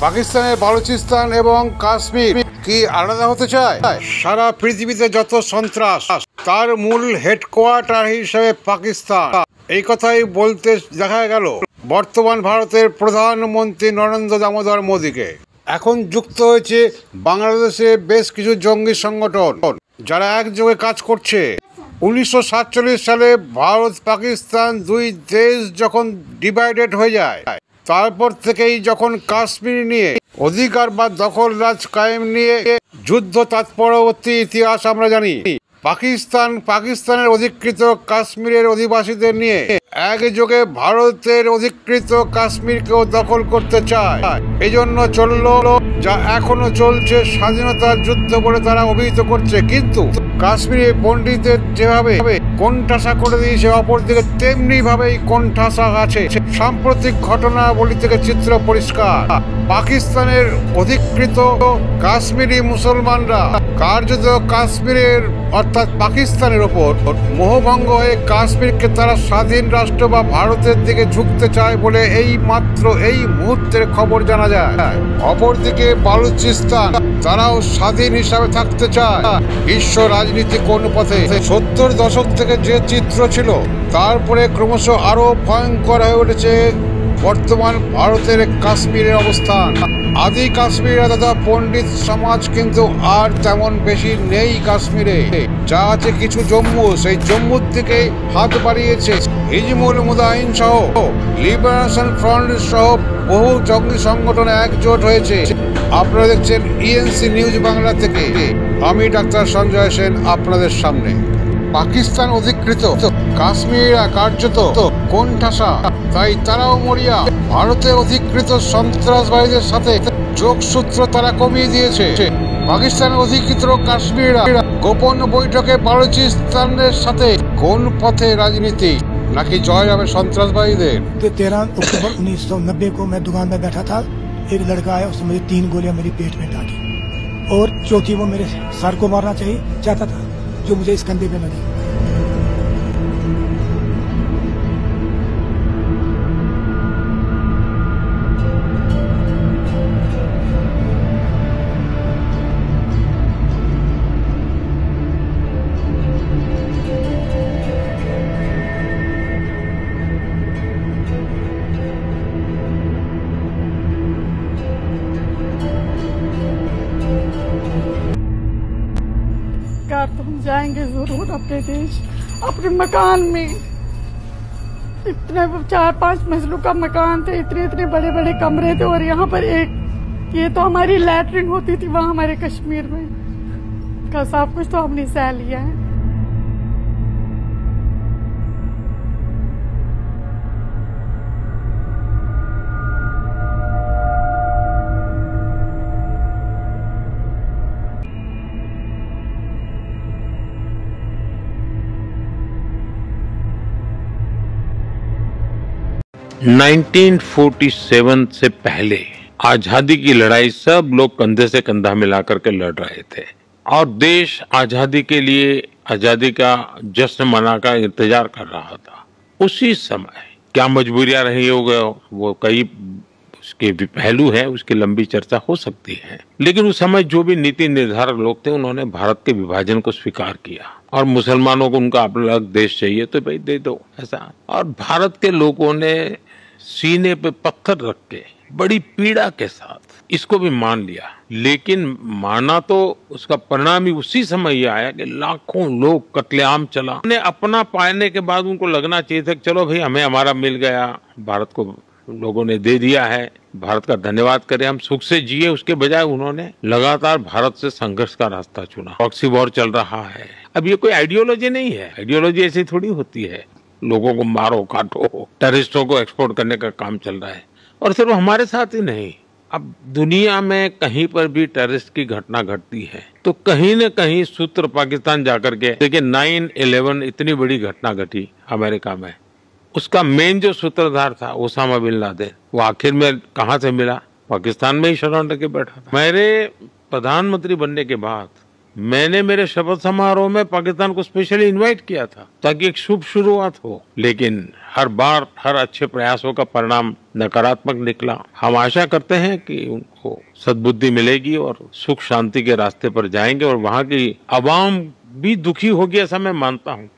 পাকিস্তানের বালুচিস্তান এবং কাশ্মীর কি আলাদা হতে চায়? সারা পৃথিবীতে যত সন্ত্রাস তার মূল হেডকোয়ার্টার হিসেবে পাকিস্তান, এই কথাই বলতে দেখা গেল বর্তমান ভারতের প্রধানমন্ত্রী নরেন্দ্র দামোদর মোদীকে। এখন যুক্ত হয়েছে বাংলাদেশে বেশ কিছু জঙ্গি সংগঠন যারা একযোগে কাজ করছে। 1947 সালে ভারত পাকিস্তান দুই দেশ যখন ডিভাইডেড হয়ে যায়, তারপর থেকেই যখন কাশ্মীর নিয়ে অধিকার বা দখল রাজ কায়েম নিয়ে যুদ্ধ তৎপরবর্তী ইতিহাস আমরা জানি। পাকিস্তানের অধিকৃত কাশ্মীরের অধিবাসীদের নিয়ে একযোগে ভারতের অধিকৃত কাশ্মীরকেও দখল করতে চায়। এই জন্য চলল যা এখনো চলছে স্বাধীনতার যুদ্ধ বলে তারা অভিহিত করছে। কিন্তু কাশ্মীরে পণ্ডিতদের যেভাবে কোণঠাসা করে দিয়েছে, অপরদিকে তেমনি ভাবেই কোণঠাসা আছে। সাম্প্রতিক ঘটনাবলী থেকে চিত্র পরিষ্কার। পাকিস্তানের অধিকৃত কাশ্মীরি মুসলমানরা কার্যত কাশ্মীরের অর্থাৎ পাকিস্তানের ওপর মোহভঙ্গ হয়ে কাশ্মীরকে তারা স্বাধীন রাষ্ট্র বা ভারতের দিকে ঝুঁকতে চায় বলে এই মুহূর্তের খবর জানা যায়। অপরদিকে বালুচিস্তান তারাও স্বাধীন হিসাবে থাকতে চায়। বিশ্ব রাজনীতি কোন পথে 70 দশক থেকে যে চিত্র ছিল, তারপরে ক্রমশ আরো ভয়ঙ্কর হয়ে উঠেছে বর্তমান ভারতের কাশ্মীরের অবস্থান। আদি কাশ্মীর তথা পণ্ডিত সমাজ কিন্তু আর তেমন বেশি নেই কাশ্মীরে। যা আছে কিছু জম্মু, সেই জম্মুর দিকে হাত বাড়িয়েছে হিজবুল মুজাহিদিন সহ লিবারেশন ফ্রন্ট সহ বহু জঙ্গি সংগঠন একজোট হয়েছে। আপনারা দেখছেন ইএনসি নিউজ বাংলা থেকে, আমি ডাক্তার সঞ্জয় সেন আপনাদের সামনে। পাকিস্তান অধিকৃত কাশ্মীরা কার্যত কোণঠাসা, তাই তারাও মরিয়া। ভারতের অধিকৃত সন্ত্রাসবাদীদের সাথে যোগসূত্র তারা কমিয়ে দিয়েছে। পাকিস্তানের অধিকৃত কাশ্মীরা গোপন বৈঠকে বালুচিস্তানের সাথে কোন পথে রাজনীতি নাকি জয় হবে সন্ত্রাসবাদীদের? 13 अक्टूबर 1990 को मैं दुकान में बैठा था, एक लड़का आया, उसने मुझे 3 गोलियां मेरी पेट में डाली और चौथी वो मेरे सर को मारना चाहता था, जो मुझे इस कंधे पे लगी। तो हम जाएंगे जरूर अपने देश, अपने मकान में। इतने 4-5 मंजिलों का मकान थे, इतने बड़े बड़े कमरे थे, और यहाँ पर ये तो हमारी लैट्रिन होती थी वहाँ हमारे कश्मीर में। का सब कुछ तो हमने सह लिया है। नाइनटीन 47 से पहले आजादी की लड़ाई सब लोग कंधे से कंधा मिलाकर के लड़ रहे थे, और देश आजादी के लिए आजादी का जश्न मना का इंतजार कर रहा था। उसी समय क्या मजबूरियां रही होगी, वो कई उसके भी पहलू हैं, उसकी लंबी चर्चा हो सकती है। लेकिन उस समय जो भी नीति निर्धारक लोग थे, उन्होंने भारत के विभाजन को स्वीकार किया, और मुसलमानों को उनका अलग देश चाहिए तो भाई दे दो ऐसा। और भारत के लोगों ने सीने पे पत्थर रख के बड़ी पीड़ा के साथ इसको भी मान लिया। लेकिन माना तो उसका परिणाम ही उसी समय ये आया कि लाखों लोग कत्लेआम चला। उन्हें अपना पाने के बाद उनको लगना चाहिए था कि चलो भाई हमें हमारा मिल गया, भारत को लोगों ने दे दिया है, भारत का धन्यवाद करें, हम सुख से जिए। उसके बजाय उन्होंने लगातार भारत से संघर्ष का रास्ता चुना। प्रॉक्सी वॉर चल रहा है। अब ये कोई आइडियोलॉजी नहीं है, आइडियोलॉजी ऐसी थोड़ी होती है, लोगों को मारो काटो, टेररिस्टों को एक्सपोर्ट करने का काम चल रहा है। और सिर्फ हमारे साथ ही नहीं, अब दुनिया में कहीं पर भी टेररिस्ट की घटना घटती है तो कहीं न कहीं सूत्र पाकिस्तान जाकर के, देखिए 9/11 इतनी बड़ी घटना घटी अमेरिका में, उसका मेन जो सूत्रधार था ओसामा बिन लादेन, वो आखिर में कहाँ से मिला? पाकिस्तान में ही शरण लेके बैठा था। मेरे प्रधानमंत्री बनने के बाद मैंने मेरे शपथ समारोह में पाकिस्तान को स्पेशली इनवाइट किया था ताकि एक शुभ शुरुआत हो, लेकिन हर बार हर अच्छे प्रयासों का परिणाम नकारात्मक निकला। हम आशा करते हैं कि उनको सद्बुद्धि मिलेगी और सुख शांति के रास्ते पर जाएंगे और वहाँ की आवाम भी दुखी होगी, ऐसा मैं मानता हूँ।